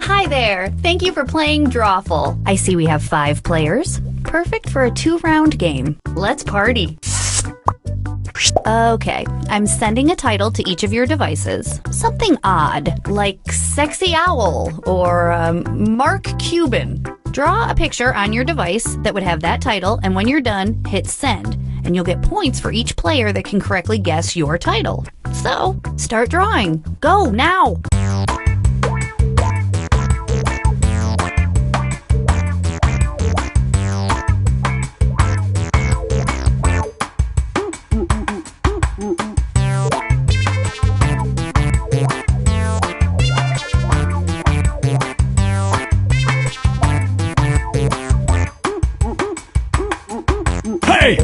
Hi there! Thank you for playing Drawful. I see we have 5 players. Perfect for a 2-round game. Let's party! Okay, I'm sending a title to each of your devices. Something odd, like Sexy Owl or Mark Cuban. Draw a picture on your device that would have that title, and when you're done, hit send. And you'll get points for each player that can correctly guess your title. So, start drawing. Go, now! Hey!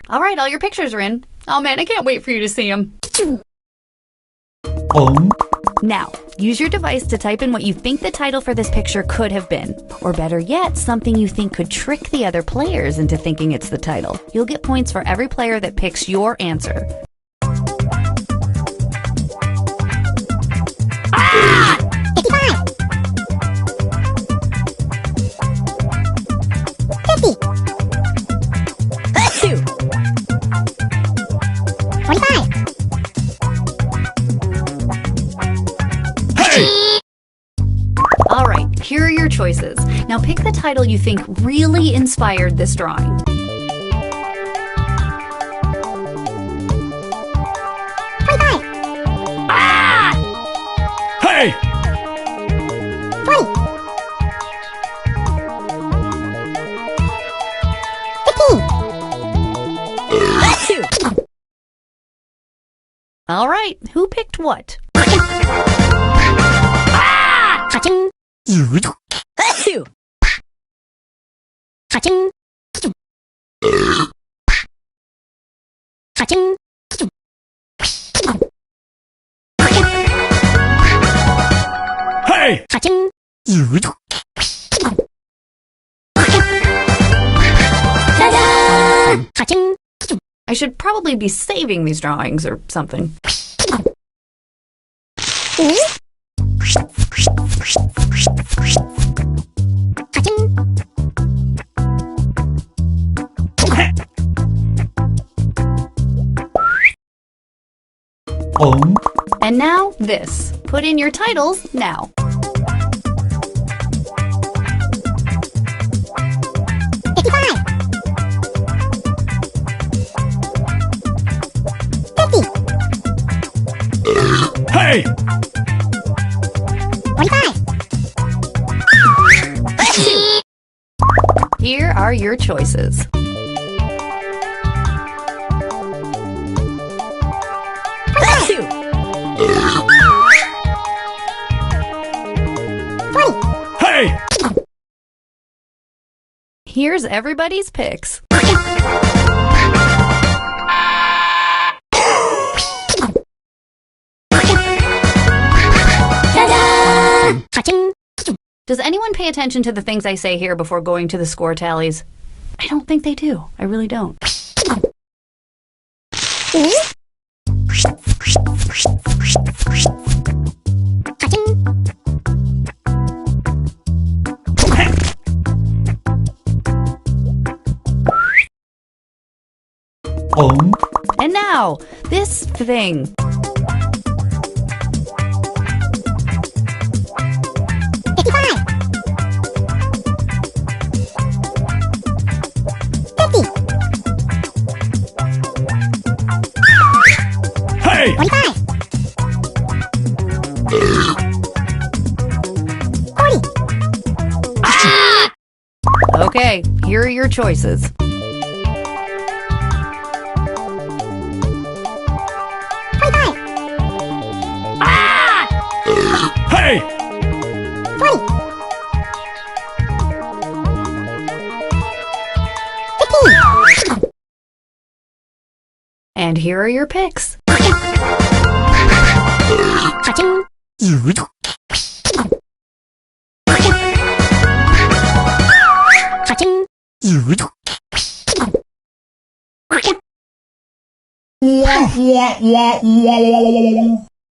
All right, all your pictures are in. Oh man, I can't wait for you to see them. Now, use your device to type in what you think the title for this picture could have been. Or better yet, something you think could trick the other players into thinking it's the title. You'll get points for every player that picks your answer. Ah! 55! 50! 45! All right, here are your choices. Now pick the title you think really inspired this drawing. Ah! Hey! 20! 15! All right, who picked what? Ah! Aching! Achoo! Aching! Aching! Hey! Aching! Aching! I should probably be saving these drawings or something. And now this. Put in your titles now. 55! 50! Hey! 45! Here are your choices. Hey! Here's everybody's picks. Does anyone pay attention to the things I say here before going to the score tallies? I don't think they do. I really don't. And now, this thing. 55! 50! Hey! 45! 40! Ah! Okay, here are your choices. And here are your picks.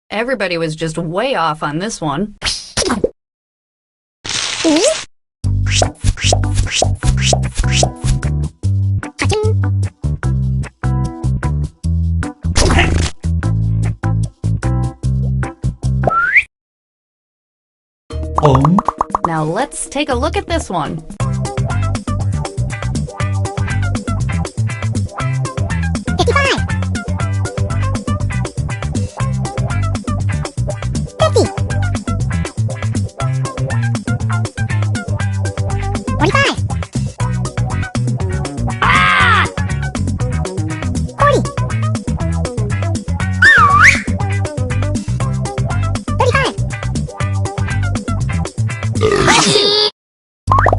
Everybody was just way off on this one. Now let's take a look at this one.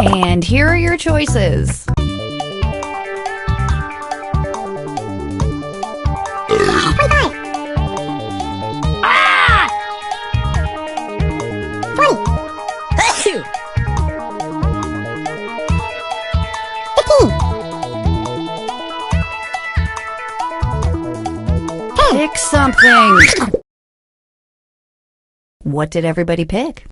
And here are your choices. Pick something. What did everybody pick?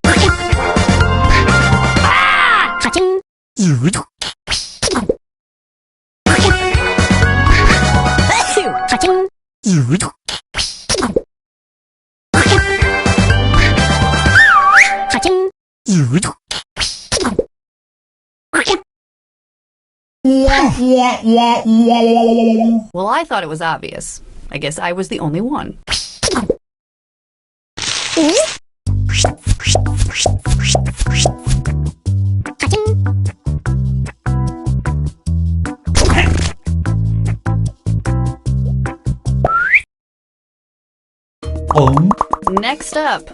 Well, I thought it was obvious. I guess I was the only one. Next up.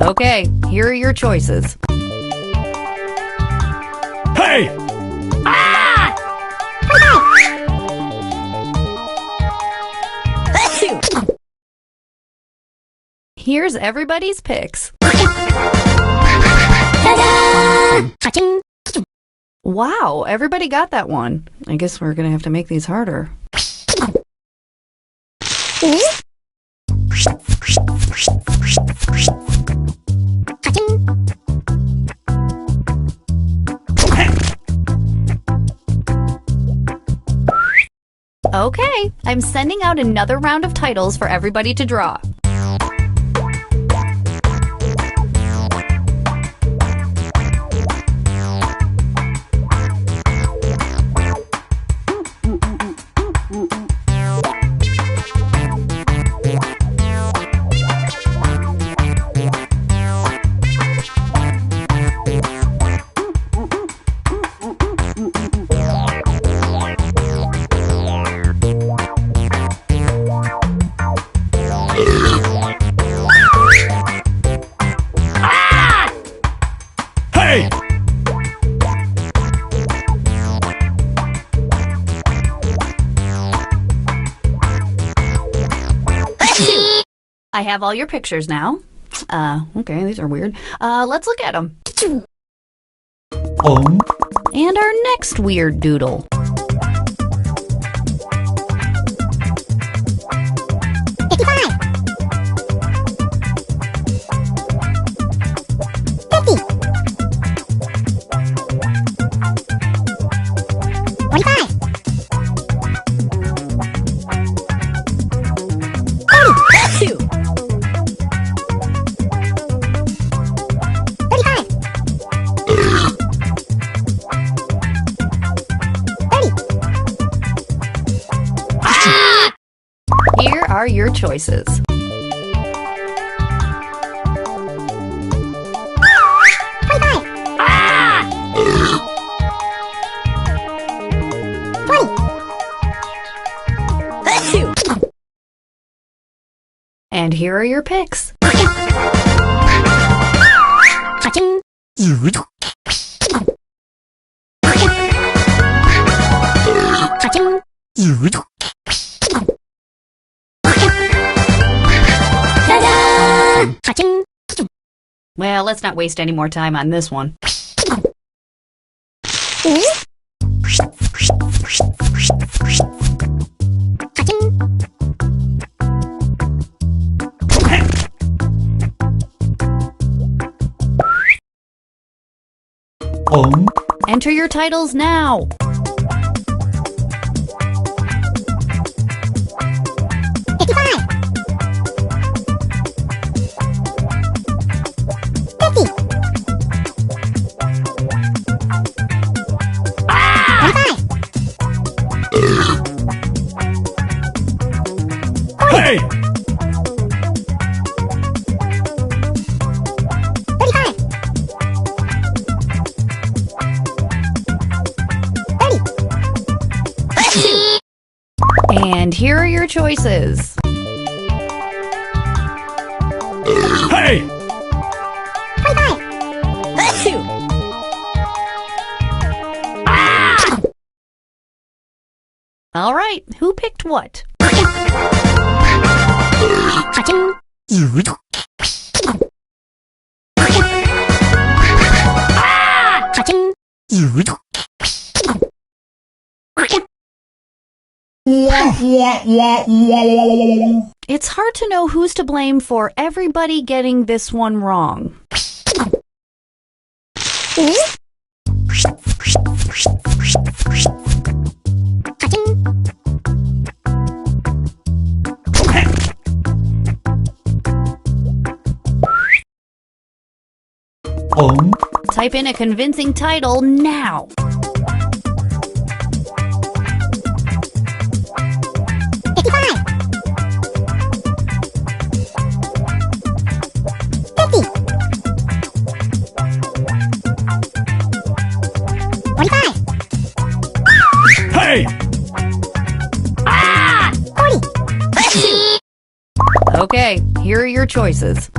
Okay, here are your choices. Hey! Here's everybody's picks. Wow, everybody got that one. I guess we're gonna have to make these harder. Okay, I'm sending out another round of titles for everybody to draw. Hey! I have all your pictures now. Okay, these are weird. Let's look at them. And our next weird doodle. are your choices. And here are your picks. Well, let's not waste any more time on this one. Enter your titles now. Hey! And here are your choices. Hey! All right, who picked what? It's hard to know who's to blame for everybody getting this one wrong. Type in a convincing title now. Hey! Okay, here are your choices.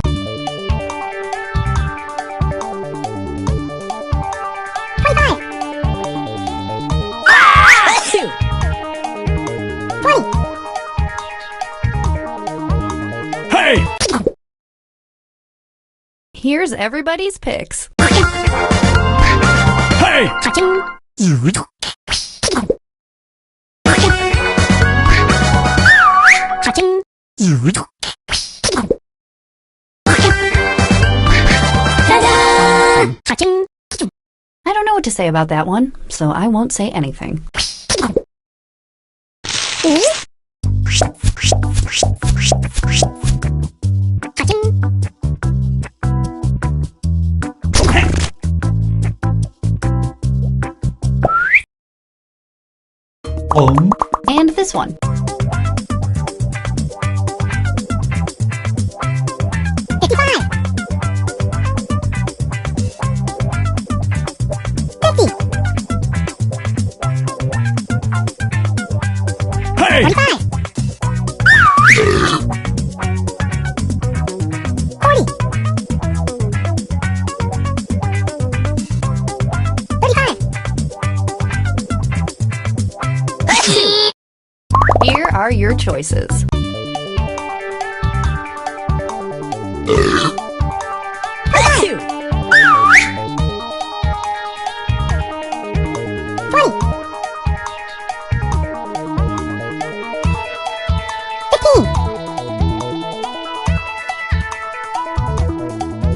Hey! Here's everybody's picks. Hey! I don't know what to say about that one, so I won't say anything. And this one. Hey! Here are your choices.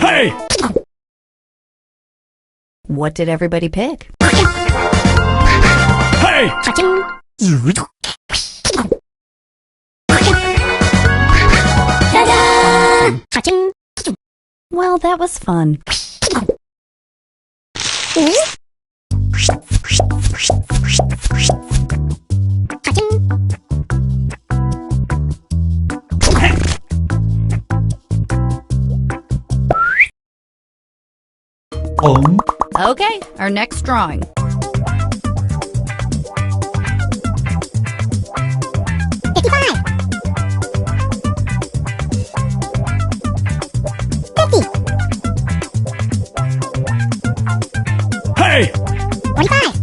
Hey! What did everybody pick? Hey! Well, that was fun. Okay, our next drawing. Hey! 45.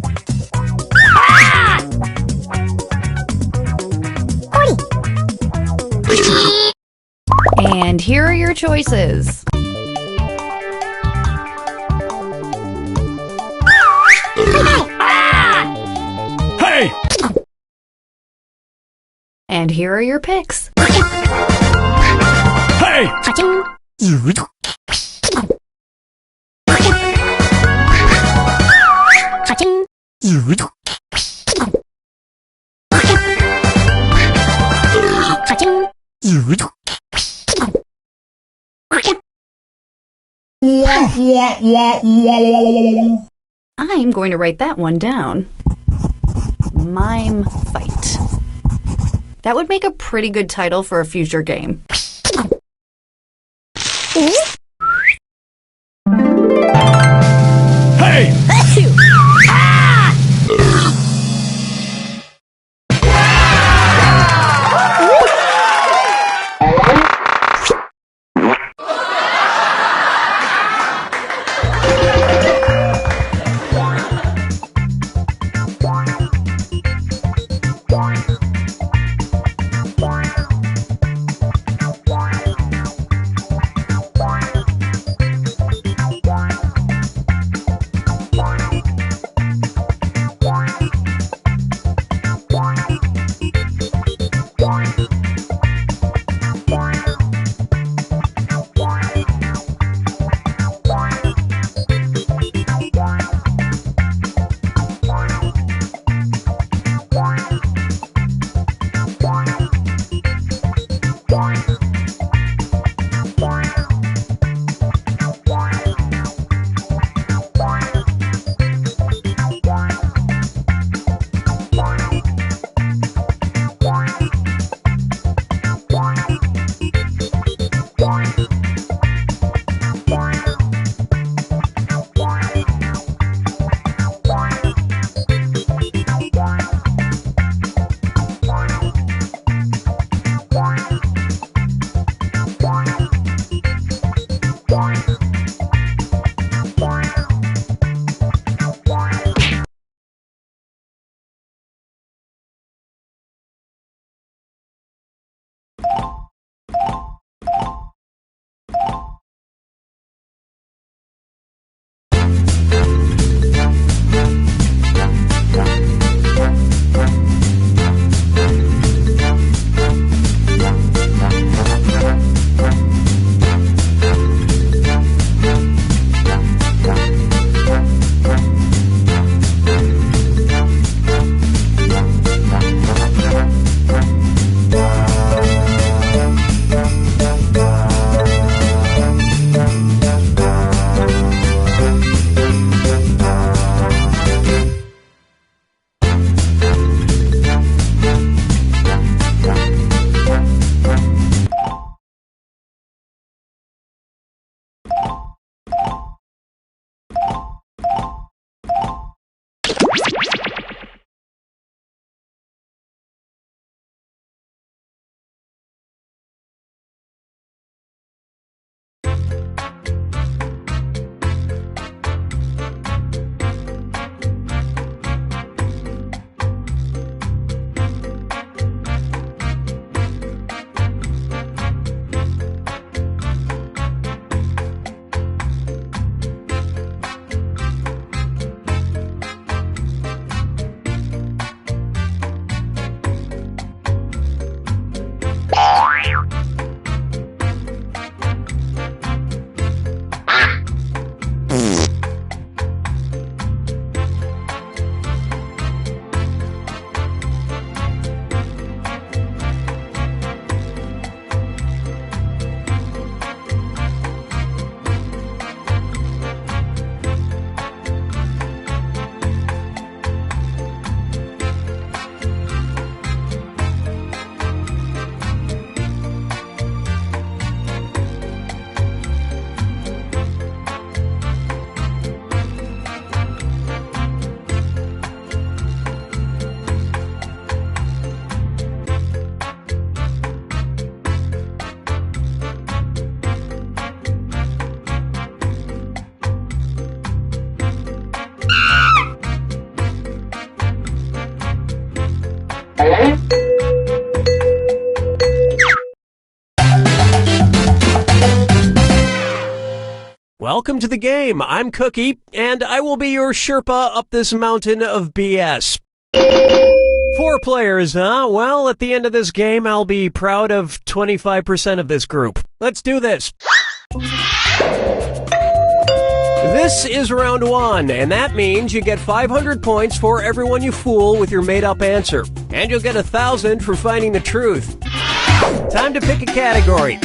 40. And here are your choices. Hey! And here are your picks. Hey! I'm going to write that one down. Mime Fight. That would make a pretty good title for a future game. Hey! Welcome to the game. I'm Cookie, and I will be your Sherpa up this mountain of BS. 4 players, huh? Well, at the end of this game, I'll be proud of 25% of this group. Let's do this. This is round 1, and that means you get 500 points for everyone you fool with your made-up answer. And you'll get 1,000 for finding the truth. Time to pick a category.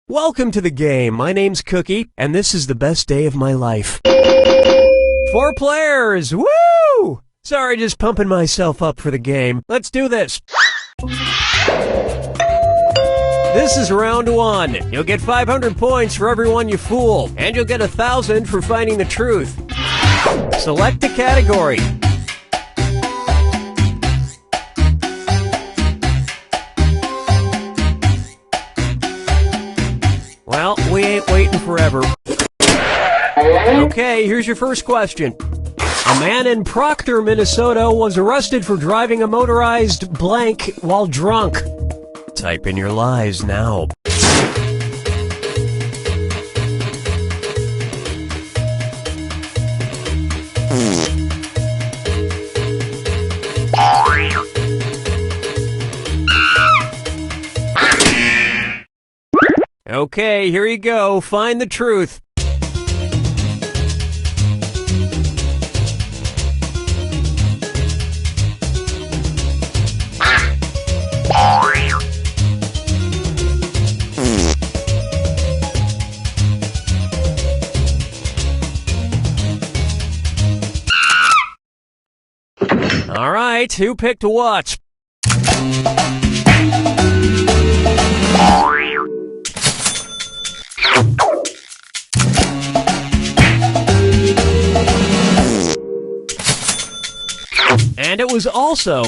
Welcome to the game. My name's Cookie, and this is the best day of my life. 4 players! Woo! Sorry, just pumping myself up for the game. Let's do this. This is round 1. You'll get 500 points for everyone you fool, and you'll get 1,000 for finding the truth. Select a category. Well, we ain't waiting forever. Okay, here's your first question. A man in Proctor, Minnesota was arrested for driving a motorized blank while drunk. Type in your lies now. Okay, here you go. Find the truth. All right, who picked what? And it was also...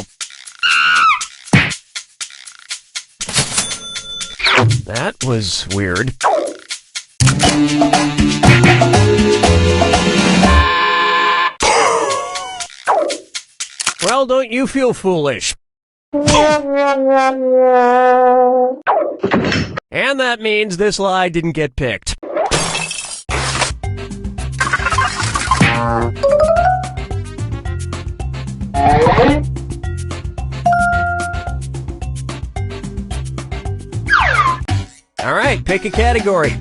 That was weird. Well, don't you feel foolish? And that means this lie didn't get picked. All right, pick a category.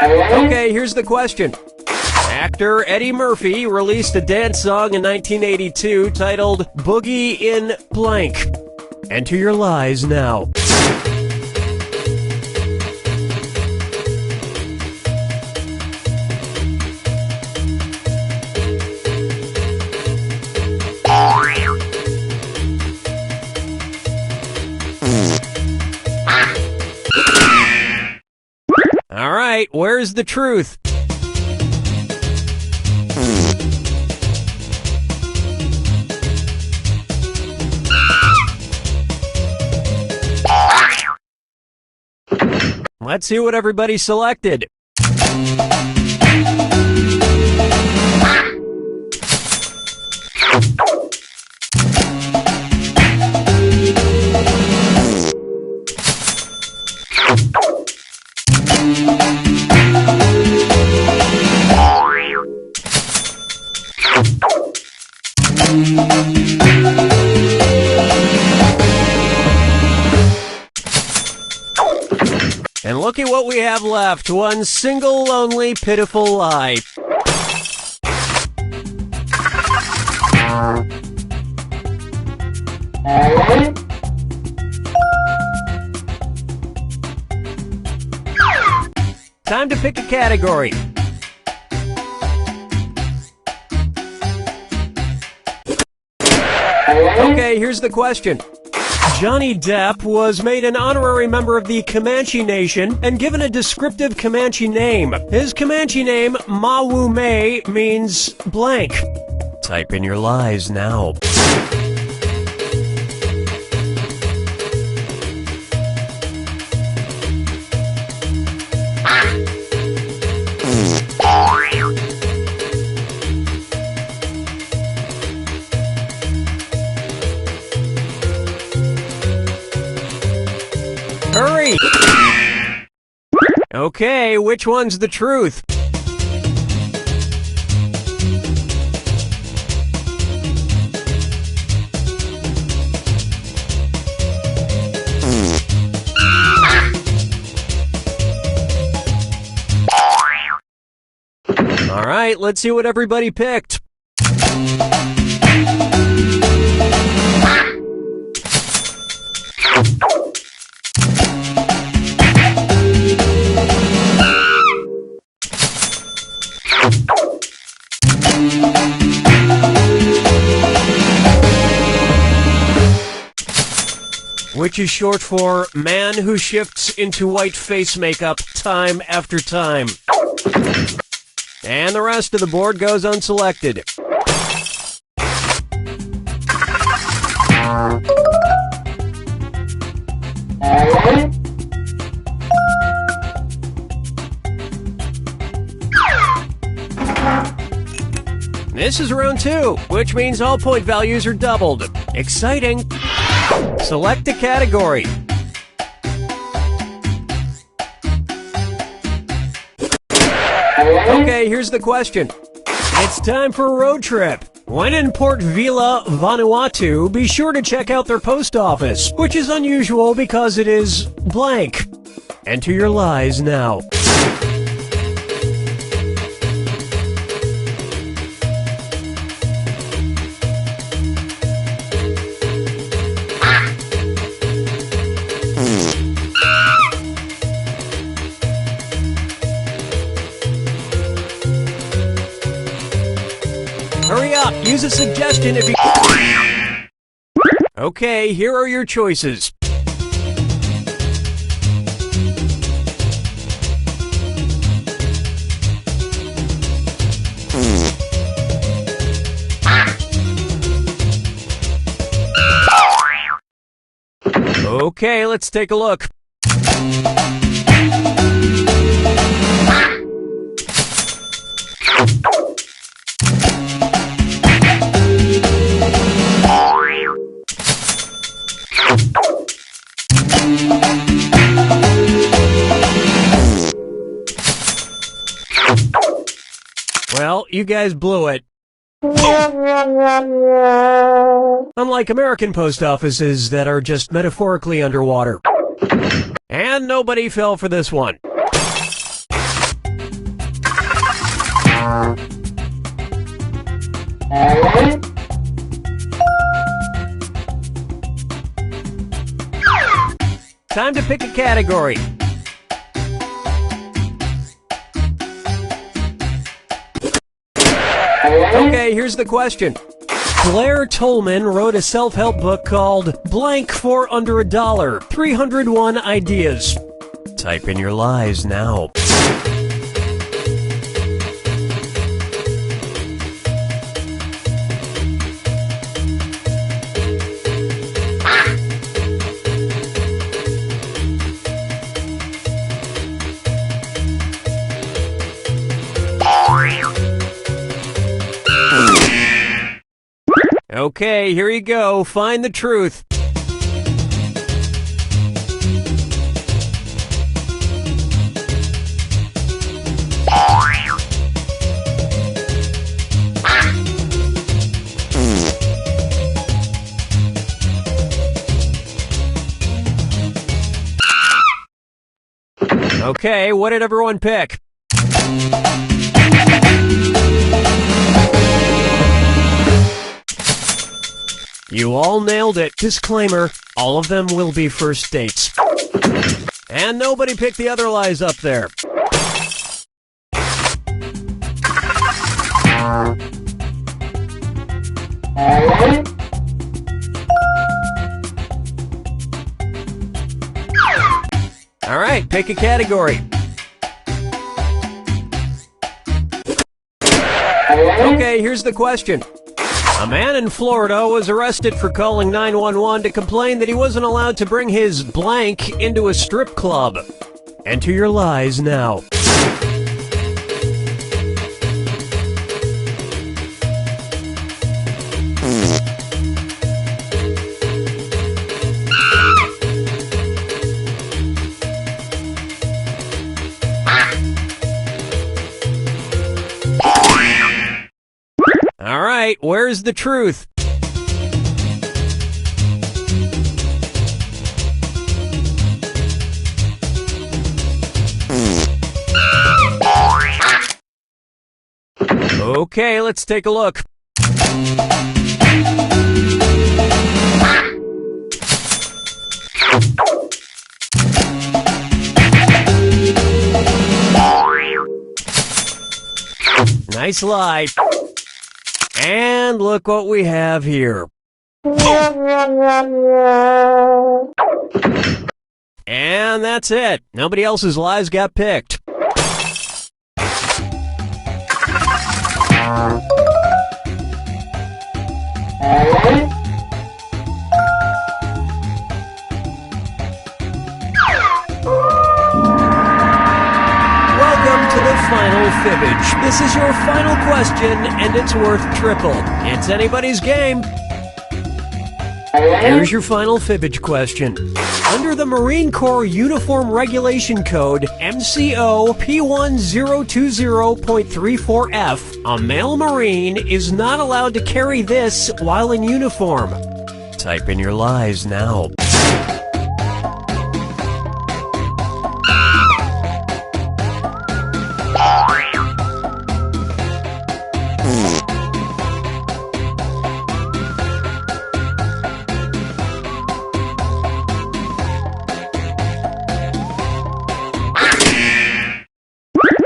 Okay, here's the question. Actor Eddie Murphy released a dance song in 1982 titled Boogie in Blank. Enter your lies now. All right, where's the truth? Let's see what everybody selected. And look at what we have left. One single, lonely, pitiful lie. Time to pick a category. Okay, here's the question. Johnny Depp was made an honorary member of the Comanche Nation and given a descriptive Comanche name. His Comanche name, Mawume, means blank. Type in your lies now. Hurry! Okay, which one's the truth? right, let's see what everybody picked. Which is short for man who shifts into white face makeup time after time. And the rest of the board goes unselected. This is round 2, which means all point values are doubled. Exciting! Select a category. Okay, here's the question. It's time for a road trip. When in Port Vila, Vanuatu, be sure to check out their post office, which is unusual because it is blank. Enter your lies now. Hurry up! Use a suggestion if you... Okay, here are your choices. Okay, let's take a look. Well, you guys blew it. Unlike American post offices that are just metaphorically underwater. And nobody fell for this one. Time to pick a category. Okay, here's the question. Blair Tolman wrote a self-help book called Blank for Under $1, 301 Ideas. Type in your lies now. Okay, here you go. Find the truth. Okay, what did everyone pick? You all nailed it. Disclaimer, all of them will be first dates. And nobody picked the other lies up there. All right, pick a category. Okay, here's the question. A man in Florida was arrested for calling 911 to complain that he wasn't allowed to bring his blank into a strip club. Enter your lies now. All right, where's the truth? Okay, let's take a look. Nice lie. And look what we have here. And that's it. Nobody else's lies got picked. Final fibbage. This is your final question, and it's worth triple. It's anybody's game. Here's your final fibbage question. Under the Marine Corps Uniform Regulation Code, MCO P1020.34F, a male Marine is not allowed to carry this while in uniform. Type in your lies now.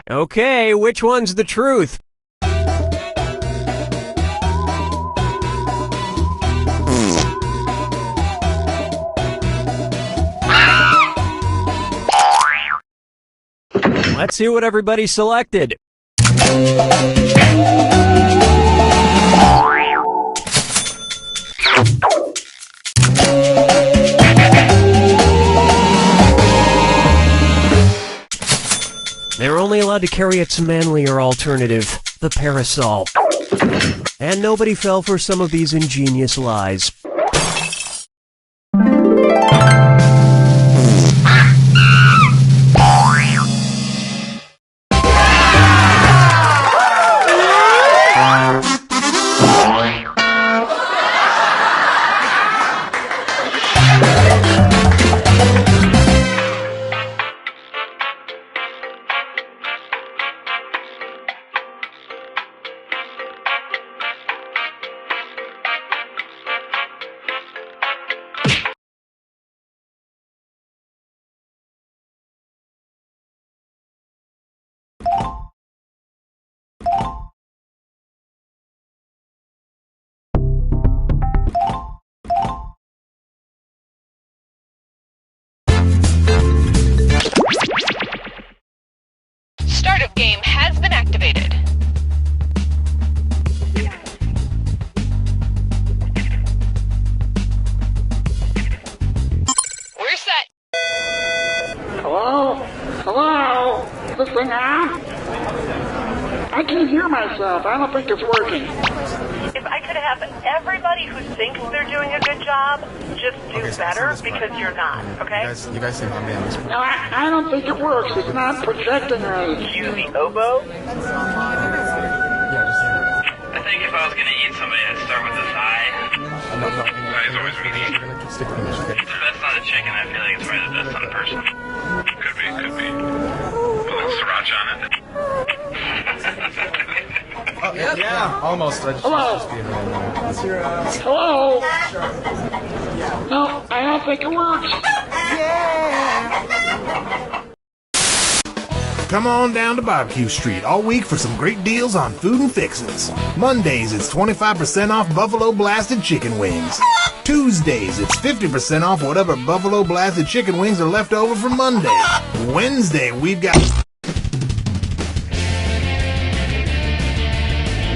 Okay, which one's the truth? Let's see what everybody selected. They're only allowed to carry its manlier alternative, the parasol. And nobody fell for some of these ingenious lies. Startup game has been activated. We're set. Hello? Hello? Is this thing on? I can't hear myself. I don't think it's working. If I could have everybody who thinks they're doing a good job just do better because you're not, okay? You guys think I'm being this? No, I don't think it works. It's not projecting right. Cue the oboe. I think if I was going to eat somebody, I'd start with this eye. No. Eye's always really eat. You're gonna stick to me, okay? If the best on a chicken, I feel like it's probably the best on a person. Could be. Put a little sriracha on it. Yeah, almost. Hello? Hello? No, I don't think it works. Come on down to Barbecue Street all week for some great deals on food and fixins'. Mondays, it's 25% off Buffalo Blasted Chicken Wings. Tuesdays, it's 50% off whatever Buffalo Blasted Chicken Wings are left over from Monday. Wednesday, we've got...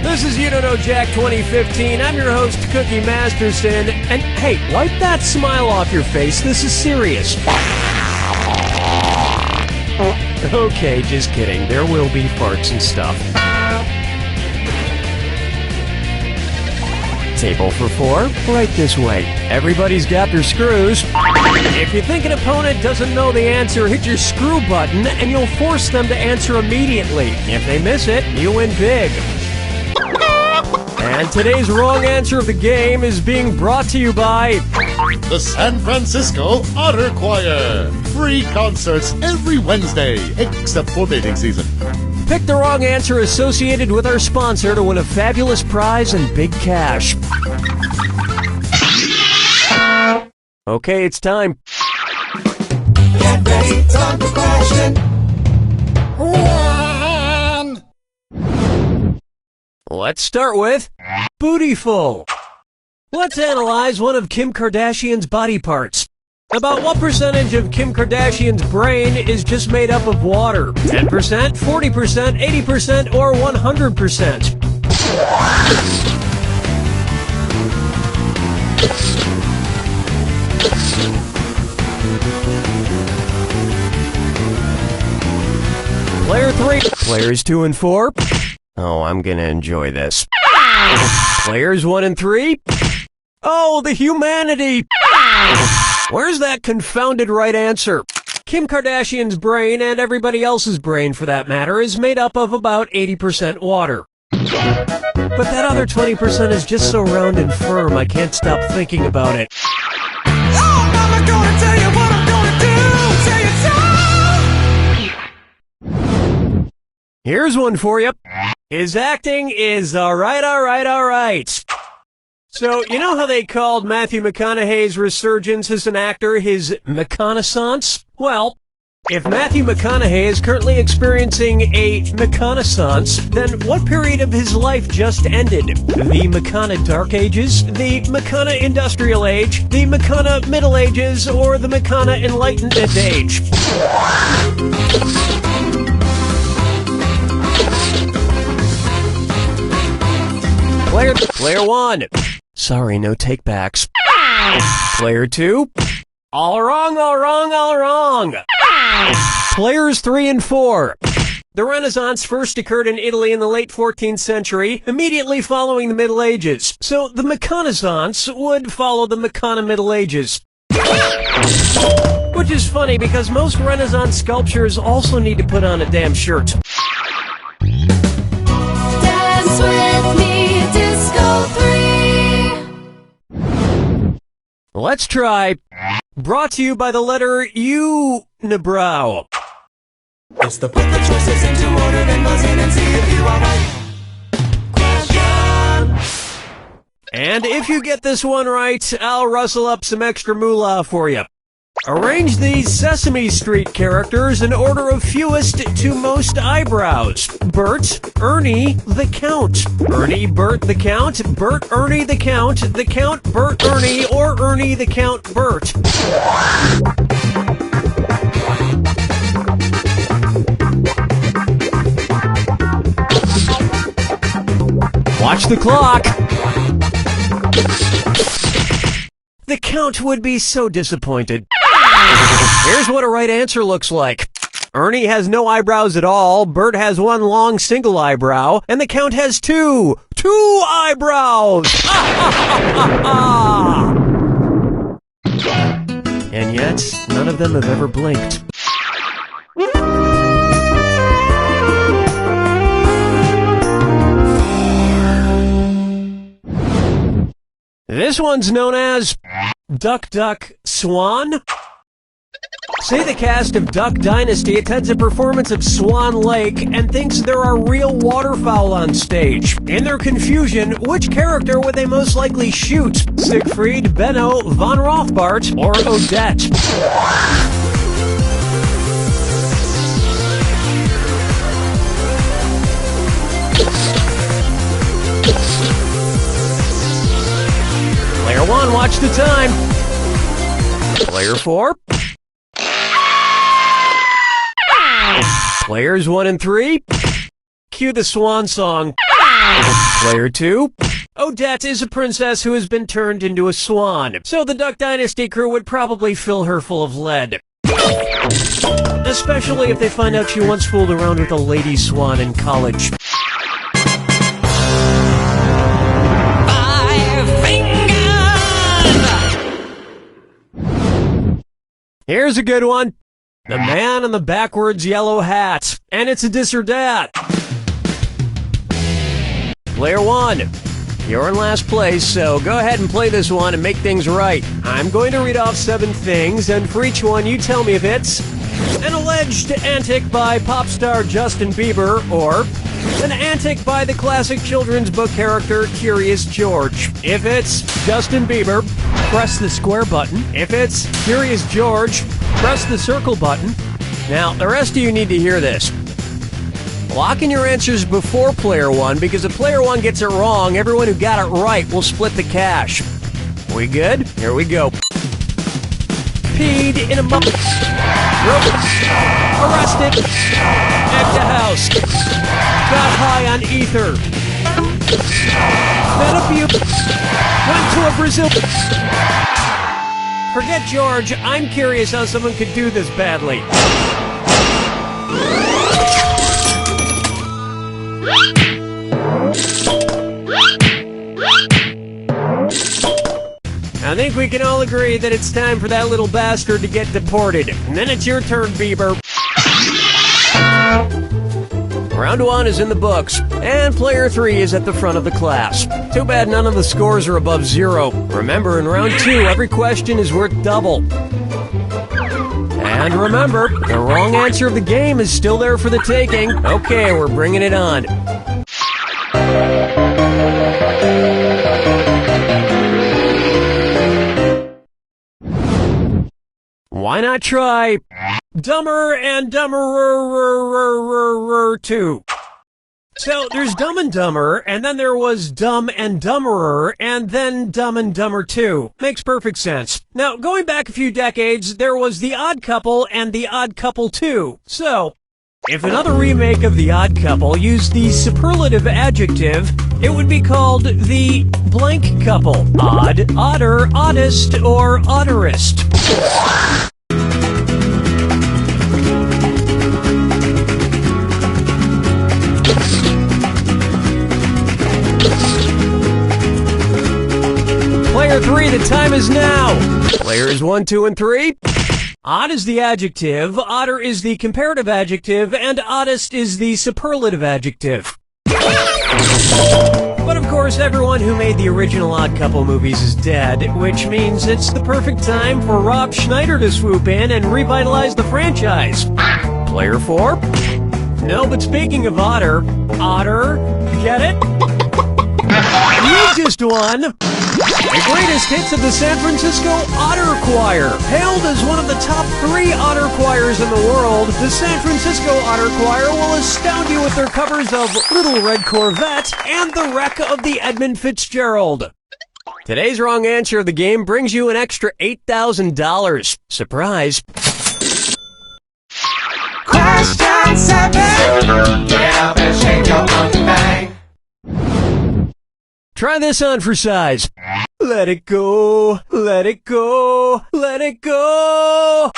This is You Don't Know Jack 2015. I'm your host, Cookie Masterson. And hey, wipe that smile off your face. This is serious. Okay, just kidding. There will be farts and stuff. Table for four, right this way. Everybody's got their screws. If you think an opponent doesn't know the answer, hit your screw button and you'll force them to answer immediately. If they miss it, you win big. And today's wrong answer of the game is being brought to you by the San Francisco Otter Choir. Free concerts every Wednesday, except for mating season. pick the wrong answer associated with our sponsor to win a fabulous prize and big cash. Okay, it's time. Get ready, time for question 1. Let's start with Bootyful. Let's analyze one of Kim Kardashian's body parts. About what percentage of Kim Kardashian's brain is just made up of water? 10%, 40%, 80%, or 100%? Player 3. Players 2 and 4. Oh, I'm gonna enjoy this. Players 1 and 3. Oh, the humanity! Where's that confounded right answer? Kim Kardashian's brain, and everybody else's brain for that matter, is made up of about 80% water. But that other 20% is just so round and firm, I can't stop thinking about it. Oh, Mama gonna tell you what I'm gonna do. Say it so. Here's one for you. His acting is alright. So, you know how they called Matthew McConaughey's resurgence as an actor his McConaissance? Well, if Matthew McConaughey is currently experiencing a McConaissance, then what period of his life just ended? The McCona Dark Ages, the McCona Industrial Age, the McCona Middle Ages, or the McCona Enlightenment Age? Player 1. Sorry, no takebacks. Player 2. All wrong. Players 3 and 4. The Renaissance first occurred in Italy in the late 14th century, immediately following the Middle Ages. So the McConaissance would follow the McCona Middle Ages. Which is funny because most Renaissance sculptures also need to put on a damn shirt. Dance with me, Disco 3. Let's try. Brought to you by the letter Unibrow. It's the put the choices into order, then buzz in and see if you are right. Question. And if you get this one right, I'll rustle up some extra moolah for you. Arrange these Sesame Street characters in order of fewest to most eyebrows. Bert, Ernie, the Count. Ernie, Bert, the Count. Bert, Ernie, the Count. The Count, Bert, Ernie, or Ernie, the Count, Bert. Watch the clock. The Count would be so disappointed. Here's what a right answer looks like. Ernie has no eyebrows at all, Bert has one long single eyebrow, and the Count has two eyebrows! And yet, none of them have ever blinked. This one's known as Duck, Duck, Swan. Say the cast of Duck Dynasty attends a performance of Swan Lake and thinks there are real waterfowl on stage. In their confusion, which character would they most likely shoot? Siegfried, Benno, Von Rothbart, or Odette? Player 1, watch the time. Player 4. Players 1 and 3. Cue the swan song. Player 2. Odette is a princess who has been turned into a swan, so the Duck Dynasty crew would probably fill her full of lead. Especially if they find out she once fooled around with a lady swan in college. Here's a good one. The man in the backwards yellow hat. And it's a dis or dat. Player 1, you're in last place, so go ahead and play this one and make things right. I'm going to read off 7 things, and for each one, you tell me if it's An alleged antic by pop star Justin Bieber, or an antic by the classic children's book character Curious George. If it's Justin Bieber, press the square button. If it's Curious George, press the circle button. Now, the rest of you need to hear this. Lock in your answers before player one, because if player one gets it wrong, everyone who got it right will split the cash. We good? Here we go. Peed in a muppet. Arrested. At the house. Got high on ether. Met a few. Went to a Brazil. Forget George. I'm curious how someone could do this badly. I think we can all agree that it's time for that little bastard to get deported. And then it's your turn, Bieber. Round one is in the books, and player 3 is at the front of the class. Too bad none of the scores are above 0. Remember, in round 2, every question is worth double. And remember, the wrong answer of the game is still there for the taking. Okay, we're bringing it on. Why not try Dumber and Dumberer 2? So there's Dumb and Dumber, and then there was Dumb and Dumberer, and then Dumb and Dumber 2. Makes perfect sense. Now, going back a few decades, there was The Odd Couple and The Odd Couple 2. So, if another remake of The Odd Couple used the superlative adjective, it would be called The Blank Couple. Odd, odder, oddest, or odderest. Player 3, the time is now. Players 1, 2, and 3. Odd is the adjective, odder is the comparative adjective, and oddest is the superlative adjective. But of course, everyone who made the original Odd Couple movies is dead, which means it's the perfect time for Rob Schneider to swoop in and revitalize the franchise. Player 4? No, but speaking of otter, get it? You just won! The greatest hits of the San Francisco Otter Choir. Hailed as one of the top 3 otter choirs in the world, the San Francisco Otter Choir will astound you with their covers of Little Red Corvette and The Wreck of the Edmund Fitzgerald. Today's wrong answer of the game brings you an extra $8,000. Surprise. Question 7. Get up and shake your monkey bang. Try this on for size. Let it go, let it go, let it go.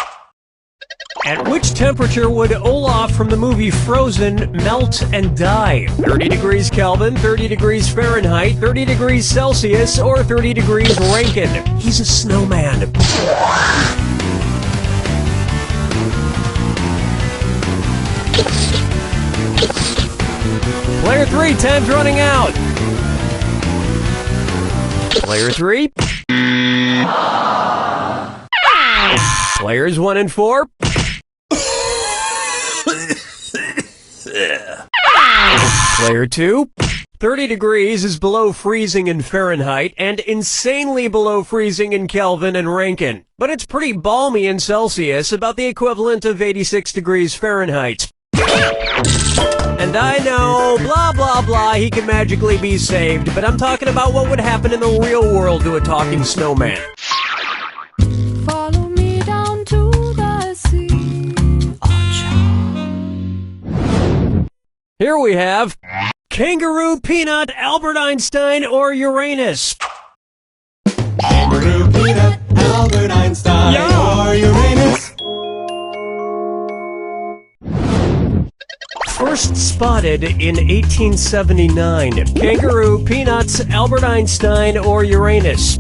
At which temperature would Olaf from the movie Frozen melt and die? 30 degrees Kelvin, 30 degrees Fahrenheit, 30 degrees Celsius, or 30 degrees Rankine? He's a snowman. Player 3, time's running out. Player 3. Players 1 and 4. Player 2. 30 degrees is below freezing in Fahrenheit and insanely below freezing in Kelvin and Rankine. But it's pretty balmy in Celsius, about the equivalent of 86 degrees Fahrenheit. And I know, blah, blah, blah, he can magically be saved, but I'm talking about what would happen in the real world to a talking snowman. Follow me down to the sea. Here we have Kangaroo, Peanut, Albert Einstein, or Uranus. Kangaroo, Peanut, Albert Einstein, or Uranus. First spotted in 1879. Kangaroo, Peanuts, Albert Einstein, or Uranus?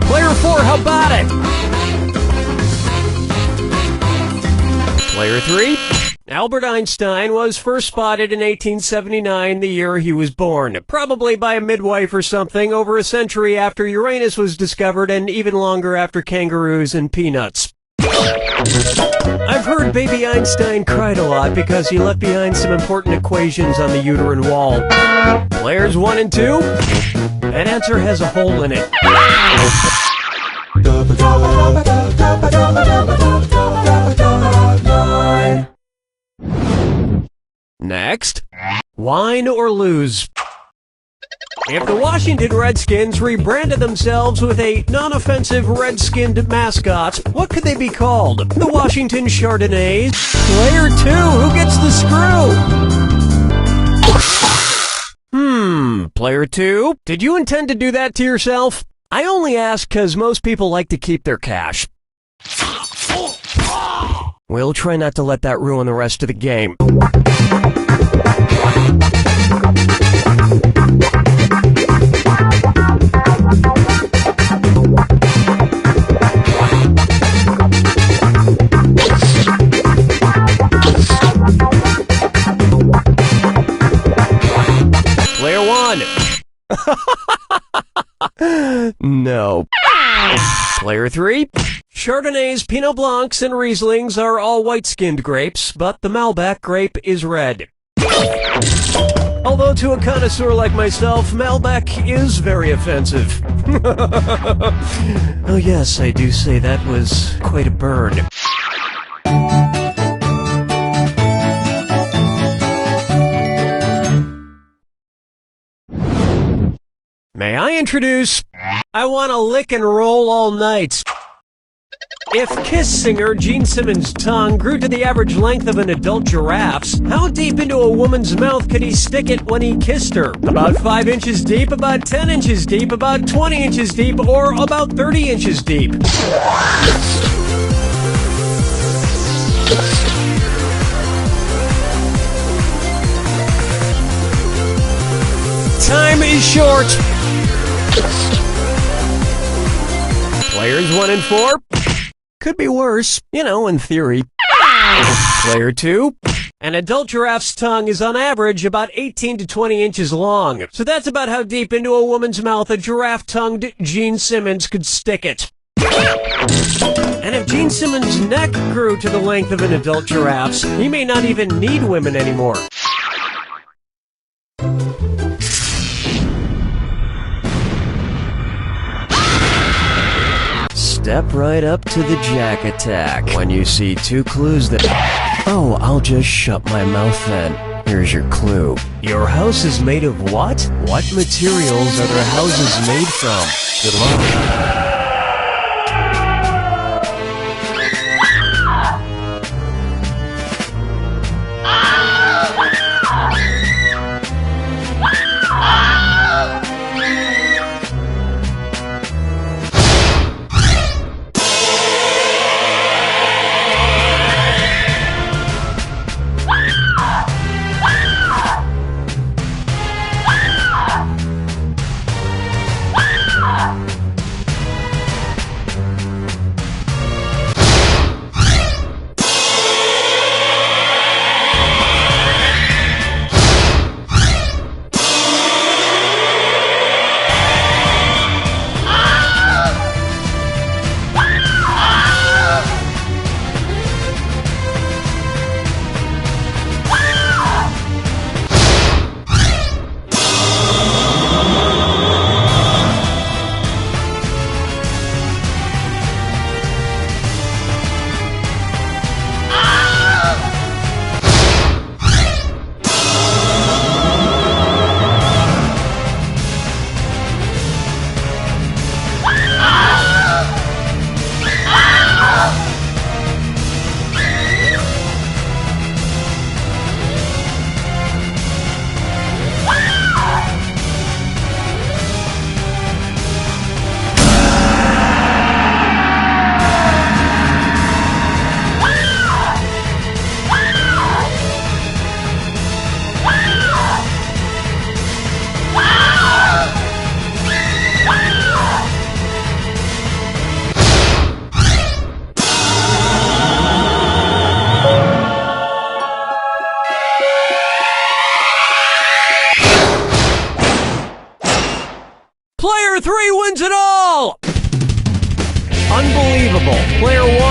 Player 4, how about it? Player 3? Albert Einstein was first spotted in 1879, the year he was born. Probably by a midwife or something, over a century after Uranus was discovered and even longer after kangaroos and peanuts. I've heard baby Einstein cried a lot because he left behind some important equations on the uterine wall. Players 1 and 2? That answer has a hole in it. Next, wine or lose. If the Washington Redskins rebranded themselves with a non-offensive red-skinned mascot, what could they be called? The Washington Chardonnays? Player 2, who gets the screw? Player 2, did you intend to do that to yourself? I only ask because most people like to keep their cash. We'll try not to let that ruin the rest of the game. Player 1. No. Player 3. Chardonnays, Pinot Blancs, and Rieslings are all white-skinned grapes, but the Malbec grape is red. Although to a connoisseur like myself, Malbec is very offensive. Oh yes, I do say that was quite a burn. May I introduce I Wanna Lick and Roll All Night. If Kiss singer Gene Simmons' tongue grew to the average length of an adult giraffe's, how deep into a woman's mouth could he stick it when he kissed her? About 5 inches deep, about 10 inches deep, about 20 inches deep, or about 30 inches deep? Time is short. Players 1 and 4? Could be worse, in theory. Player 2? An adult giraffe's tongue is on average about 18 to 20 inches long. So that's about how deep into a woman's mouth a giraffe-tongued Gene Simmons could stick it. And if Gene Simmons' neck grew to the length of an adult giraffe's, he may not even need women anymore. Step right up to the jack attack when you see 2 clues that... Oh, I'll just shut my mouth then. Here's your clue. Your house is made of what? What materials are their houses made from? Good luck.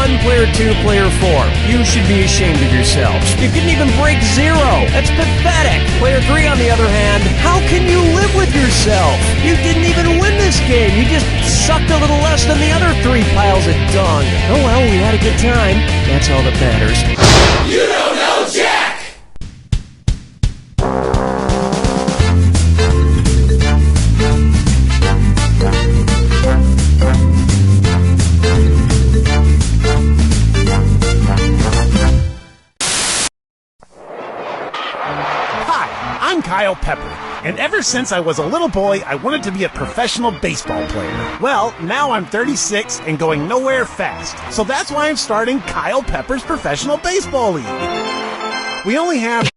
1, player 2, player 4. You should be ashamed of yourselves. You couldn't even break 0. That's pathetic. Player 3, on the other hand, how can you live with yourself? You didn't even win this game. You just sucked a little less than the other 3 piles of dung. Oh well, we had a good time. That's all that matters. You don't know Jack! I'm Kyle Pepper, and ever since I was a little boy, I wanted to be a professional baseball player. Well, now I'm 36 and going nowhere fast, so that's why I'm starting Kyle Pepper's Professional Baseball League. We only have